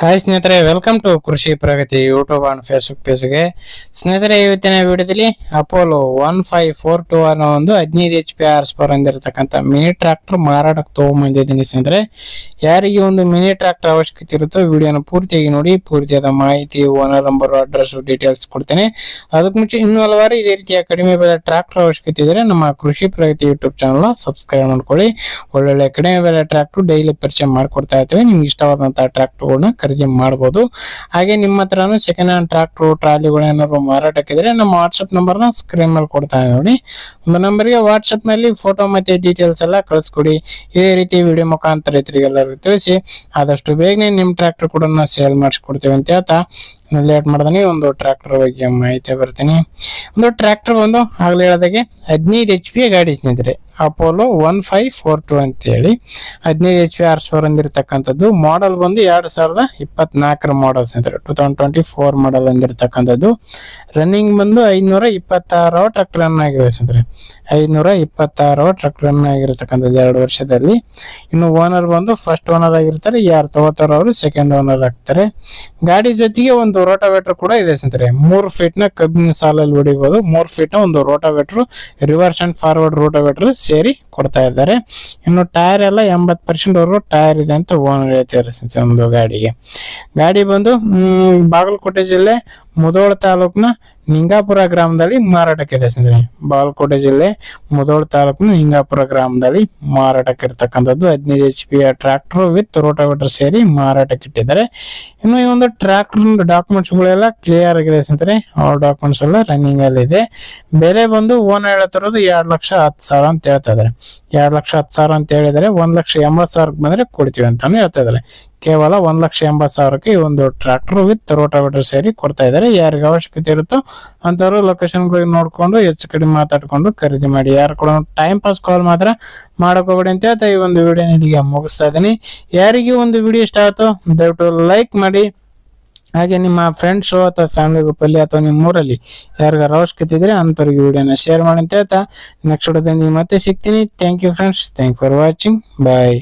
Hi ಸ್ನೇಹಿತರೆ, welcome to ಕೃಷಿ ಪ್ರಗತಿ YouTube and Facebook ಪೇಜ್ಗೆ. ಸ್ನೇಹಿತರೆ, ಇವತ್ತಿನ ವಿಡಿಯೋದಲ್ಲಿ ಅಪೋಲೋ 1542 ಅನ್ನೋ ಒಂದು 15 HP ಹಾರ್ಸ್ ಪವರ್ ಹೊಂದಿರತಕ್ಕಂಥ ಮಿನಿ ಟ್ರಾಕ್ಟರ್ ಮಾರಾಟಕ್ಕೆ ತಗೊಂಡ್ಬಂದಿದ್ದೀನಿ. ಸ್ನೇಹಿತರೆ, ಯಾರಿಗೆ ಒಂದು ಮಿನಿ ಟ್ರಾಕ್ಟರ್ ಅವಶ್ಯಕತೆ ಇರುತ್ತೋ ವಿಡಿಯೋನ ಪೂರ್ತಿಯಾಗಿ ನೋಡಿ. ಪೂರ್ತಿಯಾದ ಮಾಹಿತಿ, ಓನರ್ ನಂಬರ್, ಅಡ್ರೆಸ್, ಡೀಟೇಲ್ಸ್ ಕೊಡ್ತೇನೆ. ಅದಕ್ಕೆ ಮುಂಚೆ ಇನ್ನೂ ಹಲವಾರು ಇದೇ ರೀತಿಯ ಕಡಿಮೆ ಬೆಲೆ ಟ್ರಾಕ್ಟರ್ ಅವಶ್ಯಕತೆ ಇದ್ದರೆ ನಮ್ಮ ಕೃಷಿ ಪ್ರಗತಿ ಯೂಟ್ಯೂಬ್ ಚಾನಲ್ ಸಬ್ಸ್ಕ್ರೈಬ್ ಮಾಡ್ಕೊಳ್ಳಿ. ಒಳ್ಳೊಳ್ಳೆ ಕಡಿಮೆ ಬೆಲೆ ಟ್ರಾಕ್ಟರ್ ಡೈಲಿ ಪರಿಚಯ ಮಾಡ್ಕೊಡ್ತಾ ಇರ್ತೀವಿ. ನಿಮ್ಗೆ ಇಷ್ಟವಾದಂತಹ ಟ್ರಾಕ್ಟರ್ಗಳನ್ನ ಖರೀದಿ ಮಾಡಬಹುದು. ಹಾಗೆ ನಿಮ್ಮ ಹತ್ರನೂ ಸೆಕೆಂಡ್ ಹ್ಯಾಂಡ್ ಟ್ರಾಕ್ಟರ್ ಟ್ರಾಲಿಗಳು ಏನಾದ್ರು ಮಾರಾಟಕ್ಕಿದ್ರೆ ನಮ್ಮ ವಾಟ್ಸ್ಆಪ್ ನಂಬರ್ ನ ಸ್ಕ್ರೀನ್ ಮೇಲೆ ಕೊಡ್ತಾ ನೋಡಿ. ಒಂದು ನಂಬರ್ಗೆ ವಾಟ್ಸ್ಆಪ್ ನಲ್ಲಿ ಫೋಟೋ ಮತ್ತೆ ಡೀಟೇಲ್ಸ್ ಎಲ್ಲ ಕಳಿಸ್ಕೊಡಿ. ಇದೇ ರೀತಿ ವಿಡಿಯೋ ಮುಖಾಂತರ ರೈತರಿಗೆಲ್ಲರಿಗೂ ತಿಳಿಸಿ ಆದಷ್ಟು ಬೇಗನೆ ನಿಮ್ಮ ಟ್ರಾಕ್ಟರ್ ಕೂಡ ಸೇಲ್ ಮಾಡಿಸ್ಕೊಡ್ತೀವಿ ಅಂತ ಹೇಳ್ತಾ ಲೇಟ್ ಮಾಡ್ದಾನೆ ಒಂದು ಟ್ರಾಕ್ಟರ್ ಬಗ್ಗೆ ಮಾಹಿತಿ ಬರ್ತೀನಿ. ಒಂದು ಟ್ರಾಕ್ಟರ್ ಬಂದು ಆಗ್ಲೇ ಹೇಳಿದಾಗೆ 15 HP ಗಾಡಿ ಸ್ನೇಹಿತರೆ, ಅಪೋಲೋ 1542 ಅಂತ ಹೇಳಿ 15 HP ಹಾರ್ಸ್ ಪವರ್ ಹೊಂದಿರತಕ್ಕಂಥದ್ದು. ಮಾಡಲ್ ಬಂದು 2024 ಮಾಡಲ್ ಸ್ನೇಹಿತರೆ, 2024 ಮಾಡಲ್ ಹೊಂದಿರತಕ್ಕಂಥದ್ದು. ರನ್ನಿಂಗ್ ಬಂದು 526 ಟ್ರಕ್ ರನ್ ಆಗಿದೆ ಸ್ನೇಹಿತರೆ, 526 ಟ್ರಕ್ ರನ್ ಆಗಿರತಕ್ಕಂಥದ್ದು 2 ವರ್ಷದಲ್ಲಿ. ಇನ್ನು ಓನರ್ ಬಂದು ಫಸ್ಟ್ ಓನರ್ ಆಗಿರ್ತಾರೆ, ಯಾರು ತಗೋತಾರೋ ಅವರು ಸೆಕೆಂಡ್ ಓನರ್ ಆಗ್ತಾರೆ. ಗಾಡಿ ಜೊತೆಗೆ ಒಂದು ರೋಟಾವೇಟರ್ ಕೂಡ ಇದೆ ಸ್ನೇಹಿತರೆ. 3 ಫೀಟ್ ನ ಕಬ್ಬಿನ ಸಾಲಲ್ಲಿ ಹೊಡಿಬಹುದು. 3 ಫೀಟ್ ನ ಒಂದು rotavator, reverse and forward rotavator ಸೇರಿ ಕೊಡ್ತಾ ಇದ್ದಾರೆ. ಇನ್ನು ಟೈರ್ ಎಲ್ಲ 80% ವರೆಗೂ ಟೈರ್ ಇದೆ ಅಂತ ಓನರ್ ಹೇಳ್ತಾರೆ ಸ್ನೇಹಿತರೆ. ಒಂದು ಗಾಡಿ ಬಂದು ಬಾಗಲಕೋಟೆ ಜಿಲ್ಲೆ ಮುಧೋಳ ತಾಲೂಕಿನ ನಿಂಗಾಪುರ ಗ್ರಾಮದಲ್ಲಿ ಮಾರಾಟಕ್ಕಿದೆ ಸ್ನೇಹಿತರೆ. ಬಾಗಲಕೋಟೆ ಜಿಲ್ಲೆ ಮುಧೋಳ ತಾಲೂಕಿನ ನಿಂಗಾಪುರ ಗ್ರಾಮದಲ್ಲಿ ಮಾರಾಟಕ್ಕೆ ಇರ್ತಕ್ಕಂಥದ್ದು 15 HP ಟ್ರಾಕ್ಟರ್ ವಿತ್ ರೋಟಾವೇಟರ್ ಸೇರಿ ಮಾರಾಟಕ್ಕೆ ಇಟ್ಟಿದ್ದಾರೆ. ಇನ್ನು ಈ ಒಂದು ಟ್ರಾಕ್ಟರ್ ಡಾಕ್ಯುಮೆಂಟ್ಸ್ ಗಳೆಲ್ಲ ಕ್ಲಿಯರ್ ಆಗಿದೆ ಸ್ನೇಹಿತರೆ. ಅವ್ರ ಡಾಕ್ಯುಮೆಂಟ್ಸ್ ಎಲ್ಲ ರನ್ನಿಂಗ್ ಅಲ್ಲಿ ಇದೆ. ಬೆಲೆ ಬಂದು ಓನರ್ ಹೇಳ್ತಿರೋದು 2,10,000 ಅಂತ ಹೇಳ್ತಾ ಇದಾರೆ. 2,10,000 ಅಂತ ಹೇಳಿದರೆ 1,80,000 ಬಂದ್ರೆ ಕೊಡ್ತೀವಿ ಅಂತಾನು ಹೇಳ್ತಾ ಇದಾರೆ. ಕೇವಲ 1,80,000 ಈ ಒಂದು ಟ್ರಾಕ್ಟರ್ ವಿತ್ ರೋಟಾವೇಟರ್ ಸೇರಿ ಕೊಡ್ತಾ ಇದ್ದಾರೆ. ಯಾರಿಗೆ ಅವಶ್ಯಕತೆ ಇರುತ್ತೋ ಅಂತವರು ಲೊಕೇಶನ್ ಹೋಗಿ ನೋಡ್ಕೊಂಡು ಹೆಚ್ಚು ಕಡಿಮೆ ಮಾತಾಡ್ಕೊಂಡು ಖರೀದಿ ಮಾಡಿ. ಯಾರು ಕೂಡ ಟೈಮ್ ಪಾಸ್ ಕಾಲ್ ಮಾತ್ರ ಮಾಡಕ್ ಹೋಗ್ಬೇಡಿ ಅಂತ ಹೇಳ್ತಾ ಈ ಒಂದು ವಿಡಿಯೋ ಇಲ್ಲಿಗೆ ಮುಗಿಸ್ತಾ ಇದ್ದೀನಿ. ಯಾರಿಗೆ ಒಂದು ವಿಡಿಯೋ ಇಷ್ಟ ಆಯ್ತು ದಯವಿಟ್ಟು ಲೈಕ್ ಮಾಡಿ. ಹಾಗೆ ನಿಮ್ಮ ಫ್ರೆಂಡ್ಸು ಅಥವಾ ಫ್ಯಾಮಿಲಿ ಗ್ರೂಪ್ ಅಲ್ಲಿ ಅಥವಾ ನಿಮ್ಮ ಊರಲ್ಲಿ ಯಾರಿಗಾರ ಅವಶ್ಯಕತೆ ಇದ್ರೆ ಅಂತವ್ರಿಗೆ ವಿಡಿಯೋನ ಶೇರ್ ಮಾಡಿ ಅಂತ ಹೇಳ್ತಾ ನೆಕ್ಸ್ಟ್ ವಿಡಿಯೋದಲ್ಲಿ ಮತ್ತೆ ಸಿಗ್ತೀನಿ. Thank you friends, thank for watching, bye.